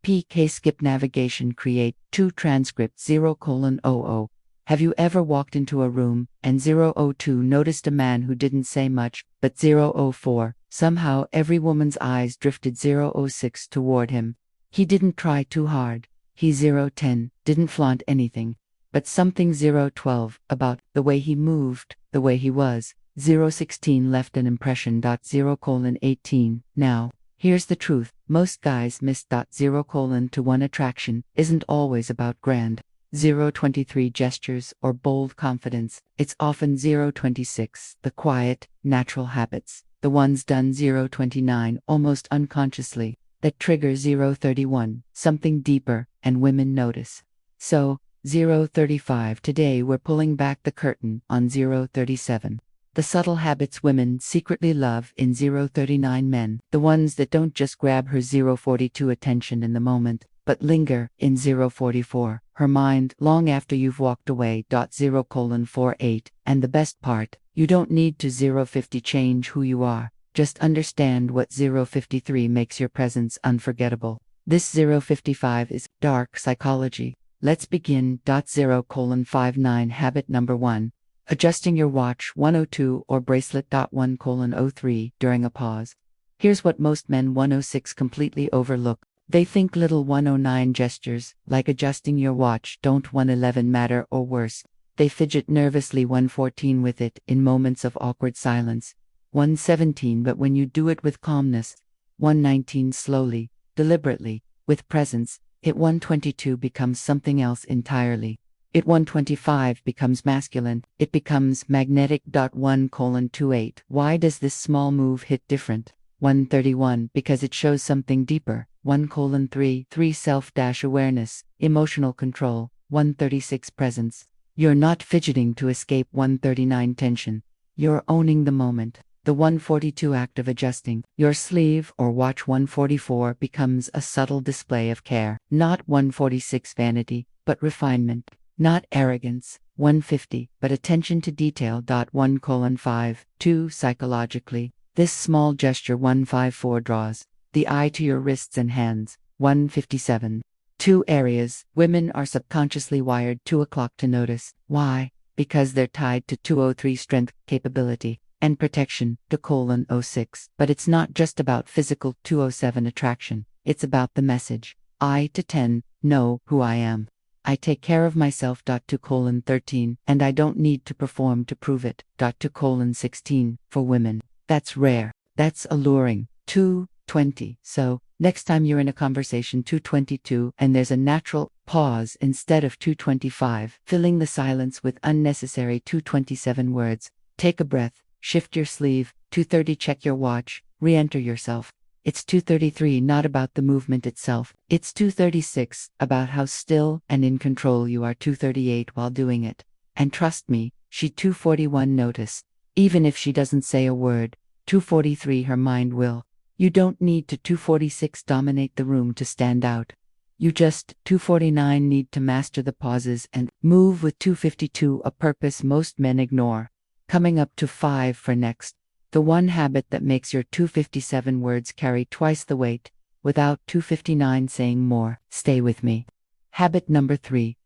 PK skip navigation create 2 transcript 0:00. Have you ever walked into a room and 0:02 noticed a man who didn't say much, but 0:04, somehow every woman's eyes drifted 0:06 toward him? He didn't try too hard. He 0:10 didn't flaunt anything, but something 0:12 about the way he moved, the way he was. 0:16 left an impression. 0:18. Now, here's the truth. Most guys miss. 0:1 attraction isn't always about grand 0:23 gestures or bold confidence. It's often 0:26, the quiet, natural habits, the ones done 0:29 almost unconsciously, that trigger 0:31, something deeper, and women notice. So, 0:35 today we're pulling back the curtain on 0:37. The subtle habits women secretly love in 0:39 men, the ones that don't just grab her 0:42 attention in the moment, but linger in 0:44, her mind long after you've walked away. 0:48, and the best part, you don't need to 0:50 change who you are, just understand what 0:53 makes your presence unforgettable. This 0:55 is dark psychology. Let's begin. 0:59 habit number 1. Adjusting your watch 1:02 or bracelet. 1:03 during a pause. Here's what most men 1:06 completely overlook. They think little 1:09 gestures, like adjusting your watch, don't 1:11 matter, or worse. They fidget nervously 1:14 with it in moments of awkward silence. 1:17 but when you do it with calmness. 1:19 slowly, deliberately, with presence. It 1:22 becomes something else entirely. It 1:25 becomes masculine. It becomes magnetic. 1:28. Why does this small move hit different? 1:31 because it shows something deeper. 1:3 self-awareness, emotional control. 1:36 presence. You're not fidgeting to escape 1:39 tension. You're owning the moment. The 1:42 act of adjusting your sleeve or watch. 1:44 becomes a subtle display of care. Not 1:46 vanity, but refinement. Not arrogance. 1:50, but attention to detail. 1:52 psychologically. This small gesture 1:54 draws the eye to your wrists and hands. 1:57. 2 areas women are subconsciously wired 2 o'clock to notice. Why? Because they're tied to 2:03 strength, capability, and protection. 2:06. But it's not just about physical 2:07 attraction. It's about the message. I to 10 know who I am. I take care of myself. 2:13, and I don't need to perform to prove it. 2:16 for women. That's rare. That's alluring. 2:20. So, next time you're in a conversation 2:22 and there's a natural pause instead of 2:25, filling the silence with unnecessary 2:27 words, take a breath, shift your sleeve. 2:30 check your watch, re-enter yourself. It's 2:33 not about the movement itself. It's 2:36 about how still and in control you are. 2:38 while doing it. And trust me, she 2:41 noticed. Even if she doesn't say a word, 2:43 her mind will. You don't need to 2:46 dominate the room to stand out. You just 2:49 need to master the pauses and move with. 2:52 a purpose most men ignore. Coming up to 5 for next. The one habit that makes your 2:57 words carry twice the weight, without 2:59 saying more. Stay with me. Habit number 3.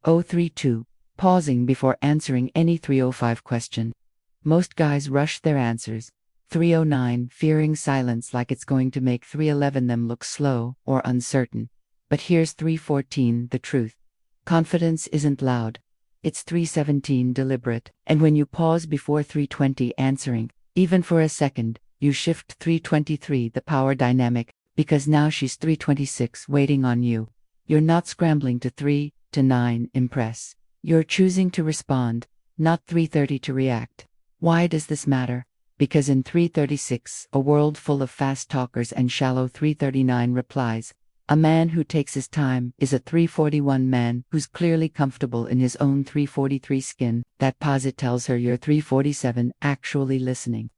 0:32. Pausing before answering any 3:05 question. Most guys rush their answers. 3:09 fearing silence like it's going to make 3:11 them look slow or uncertain. But here's 3:14 the truth. Confidence isn't loud. It's 3:17 deliberate. And when you pause before 3:20 answering, even for a second, you shift 3:23 the power dynamic, because now she's 3:26 waiting on you. You're not scrambling to 3 to 9 impress. You're choosing to respond, not 3:30 to react. Why does this matter? Because in 3:36, a world full of fast talkers and shallow 3:39 replies, a man who takes his time is a 3:41 man who's clearly comfortable in his own 3:43 skin. That pause tells her you're 3:47 actually listening.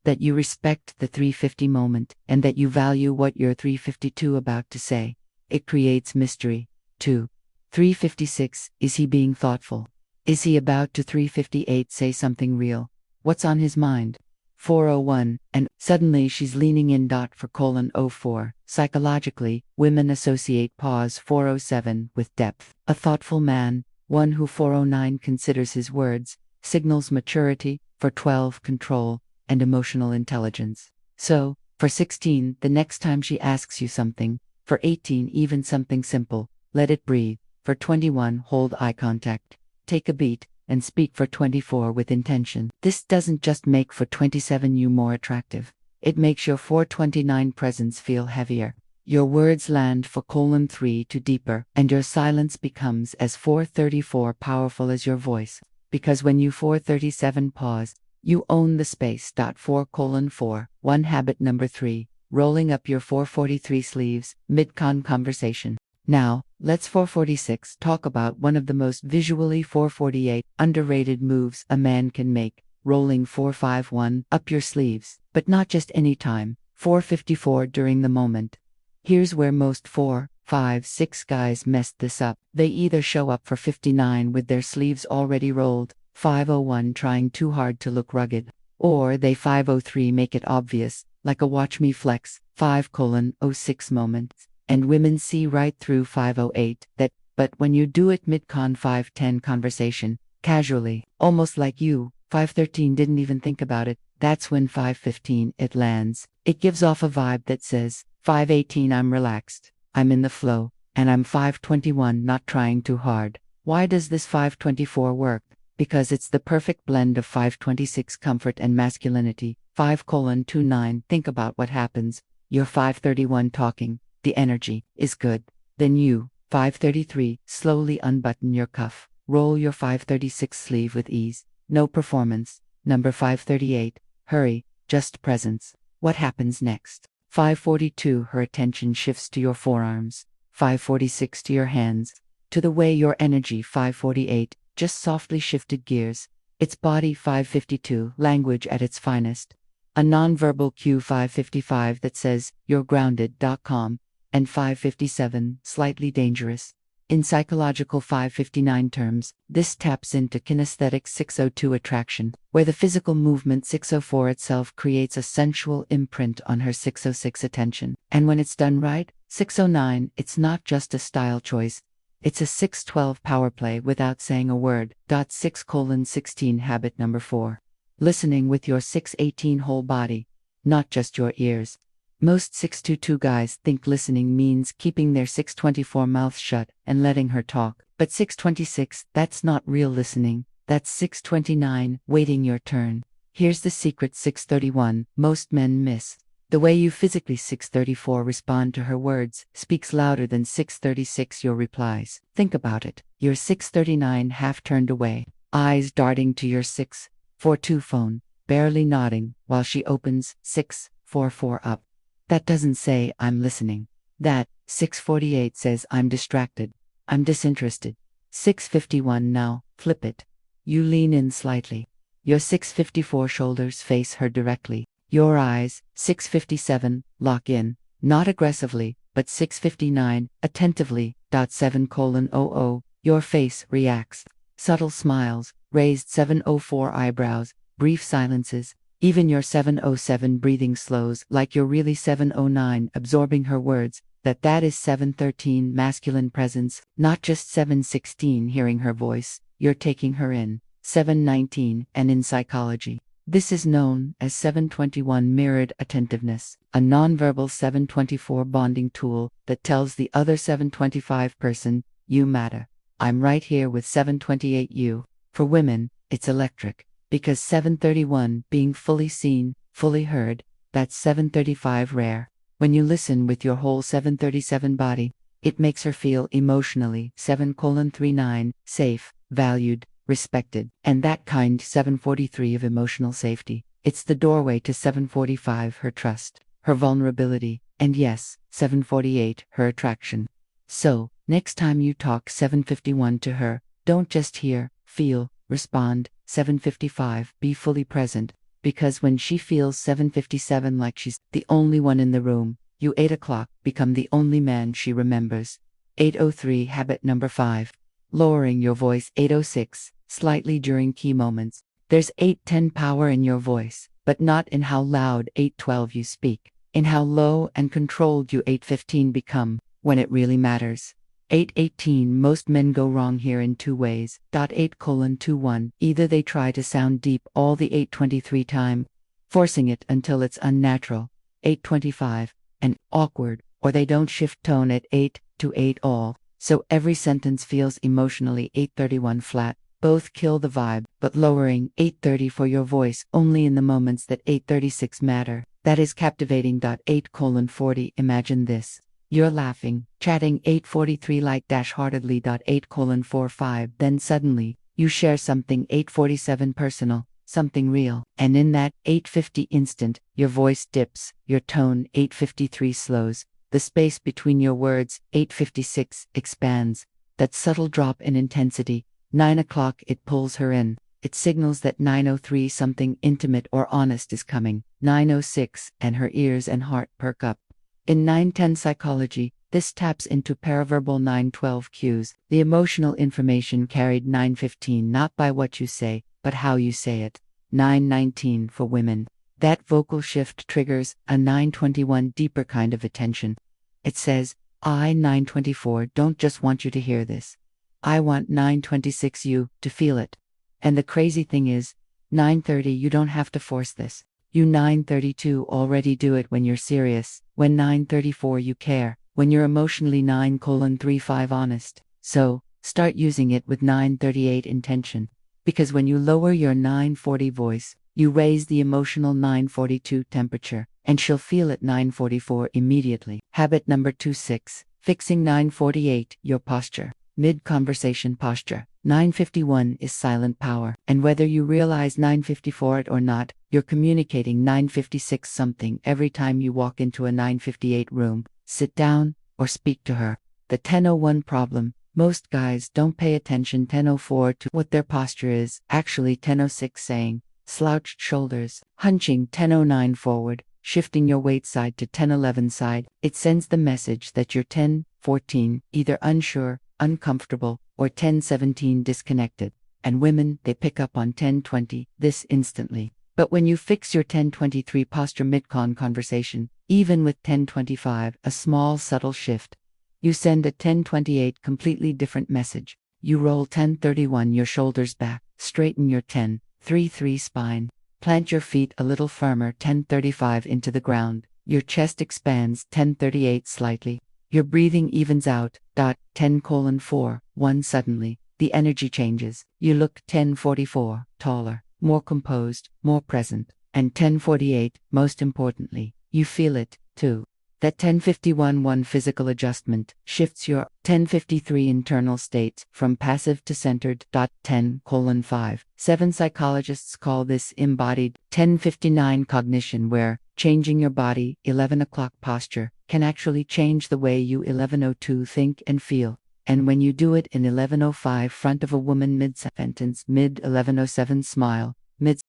That you respect the 3:50 moment, and that you value what you're 3:52 about to say. It creates mystery. 2. 3:56, is he being thoughtful? Is he about to 3:58 say something real? What's on his mind? 401, and suddenly she's leaning in. For colon 04. Psychologically, women associate pause 407 with depth. A thoughtful man, one who 409 considers his words, signals maturity, for 12 control, and emotional intelligence. So, for 16, the next time she asks you something, for 18, even something simple, let it breathe. For 21, hold eye contact, take a beat, and speak. For 24 with intention. This doesn't just make for 27 you more attractive. It makes your 429 presence feel heavier. Your words land for colon 3 to deeper, and your silence becomes as 434 powerful as your voice. Because when you 437 pause, you own the space. 4 colon 4. 1 habit number 3. Rolling up your 443 sleeves, mid-con conversation. Now, let's 446 talk about one of the most visually 448 underrated moves a man can make, rolling 451 up your sleeves, but not just any time, 454 during the moment. Here's where most 4, 5, 6 guys messed this up. They either show up for 59 with their sleeves already rolled, 501 trying too hard to look rugged, or they 503 make it obvious, like a watch me flex, 5:06 moment. And women see right through 508 that, but when you do it mid-con 510 conversation, casually, almost like you, 513 didn't even think about it, that's when 515 it lands. It gives off a vibe that says, 518 I'm relaxed, I'm in the flow, and I'm 521 not trying too hard. Why does this 524 work? Because it's the perfect blend of 526 comfort and masculinity. 5:29 Think about what happens. You're 531 talking. The energy is good. Then you, 533, slowly unbutton your cuff, roll your 536 sleeve with ease. No performance. Number 538, hurry, just presence. What happens next? 542, her attention shifts to your forearms. 546 to your hands. To the way your energy. 548, just softly shifted gears. Its body. 552, language at its finest. A nonverbal cue. 555 that says, you're grounded. Calm. And 557, slightly dangerous. In psychological 559 terms, this taps into kinesthetic 602 attraction, where the physical movement 604 itself creates a sensual imprint on her 606 attention. And when it's done right, 609, it's not just a style choice, it's a 612 power play without saying a word. 6:16 habit number 4. Listening with your 618 whole body, not just your ears. Most 622 guys think listening means keeping their 624 mouth shut and letting her talk. But 626, that's not real listening. That's 629, waiting your turn. Here's the secret. 631, most men miss. The way you physically 634 respond to her words speaks louder than 636 your replies. Think about it. You're 639 half turned away, eyes darting to your 642 phone, barely nodding, while she opens 644 up. That doesn't say, I'm listening. That, 648 says, I'm distracted. I'm disinterested. 651 now, flip it. You lean in slightly. Your 654 shoulders face her directly. Your eyes, 657, lock in, not aggressively, but 659, attentively. 7:00, your face reacts. Subtle smiles, raised 704 eyebrows, brief silences. Even your 707 breathing slows like you're really 709 absorbing her words. That is 713 masculine presence, not just 716 hearing her voice, you're taking her in. 719, and in psychology, this is known as 721 mirrored attentiveness, a nonverbal 724 bonding tool that tells the other 725 person, you matter. I'm right here with 728 you. For women, it's electric. Because 731 being fully seen, fully heard, that's 735 rare. When you listen with your whole 737 body, it makes her feel emotionally 7:39 safe, valued, respected, and that kind 743 of emotional safety. It's the doorway to 745 her trust, her vulnerability, and yes, 748 her attraction. So, next time you talk 751 to her, don't just hear, feel, respond. 755, be fully present, because when she feels 757 like she's the only one in the room, you 8 o'clock become the only man she remembers. 803 habit number 5. Lowering your voice. 806, slightly during key moments. There's 810 power in your voice. but not in how loud 8:12 you speak, in how low and controlled you 8:15 become, when it really matters. 8:18 Most men go wrong here in two ways. 8:21 Either they try to sound deep all the 8:23 time, forcing it until it's unnatural, 8:25, and awkward, or they don't shift tone at 8 to 8 all, so every sentence feels emotionally 8:31 flat. Both kill the vibe, but lowering 8:30 for your voice only in the moments that 8:36 matter. That is captivating. 8:40 Imagine this. You're laughing, chatting 8:43 light-heartedly. 8:45 Then suddenly, you share something 8:47 personal, something real, and in that 8:50 instant, your voice dips, your tone 8:53 slows, the space between your words 8:56 expands. That subtle drop in intensity, 9 o'clock it pulls her in. It signals that 9:03 something intimate or honest is coming. 9:06 and her ears and heart perk up. In 9:10 psychology, this taps into paraverbal 9:12 cues, the emotional information carried 9:15 not by what you say, but how you say it. 9:19 for women. That vocal shift triggers a 9:21 deeper kind of attention. It says, I 9:24 don't just want you to hear this. I want 9:26 you to feel it. And the crazy thing is, 9:30 you don't have to force this. You 9:32 already do it when you're serious, when 9:34 you care, when you're emotionally 9:35 honest. So, start using it with 9:38 intention. Because when you lower your 9:40 voice, you raise the emotional 9:42 temperature, and she'll feel it 9:44 immediately. Habit number 26. Fixing 9:48 Your posture. Mid-conversation posture. 9:51 is silent power, and whether you realize 9:54 it or not, you're communicating 9:56 something every time you walk into a 9:58 room, sit down, or speak to her. The 10:01 problem. Most guys don't pay attention 10:04 to what their posture is, actually 10:06 saying, slouched shoulders, hunching 10:09 forward, shifting your weight side to 10:11 side. It sends the message that you're 10:14, either unsure, uncomfortable, or 10:17 disconnected. And women, they pick up on 10:20, this instantly. But when you fix your 10:23 posture mid-con conversation, even with 10:25, a small subtle shift, you send a 10:28 completely different message. You roll 10:31 your shoulders back, straighten your 10:33 spine, plant your feet a little firmer 10:35 into the ground, your chest expands 10:38 slightly. Your breathing evens out. 10:41 Suddenly, the energy changes. You look 10:44, taller, more composed, more present. And 10:48, most importantly, you feel it, too. That 10:51 physical adjustment shifts your 10:53 internal state from passive to centered. 10:5 7 Psychologists call this embodied 10:59 cognition, where changing your body 11 o'clock posture can actually change the way you 11:02 think and feel. And when you do it in 11:05 front of a woman mid-sentence, mid-11:07 smile, mid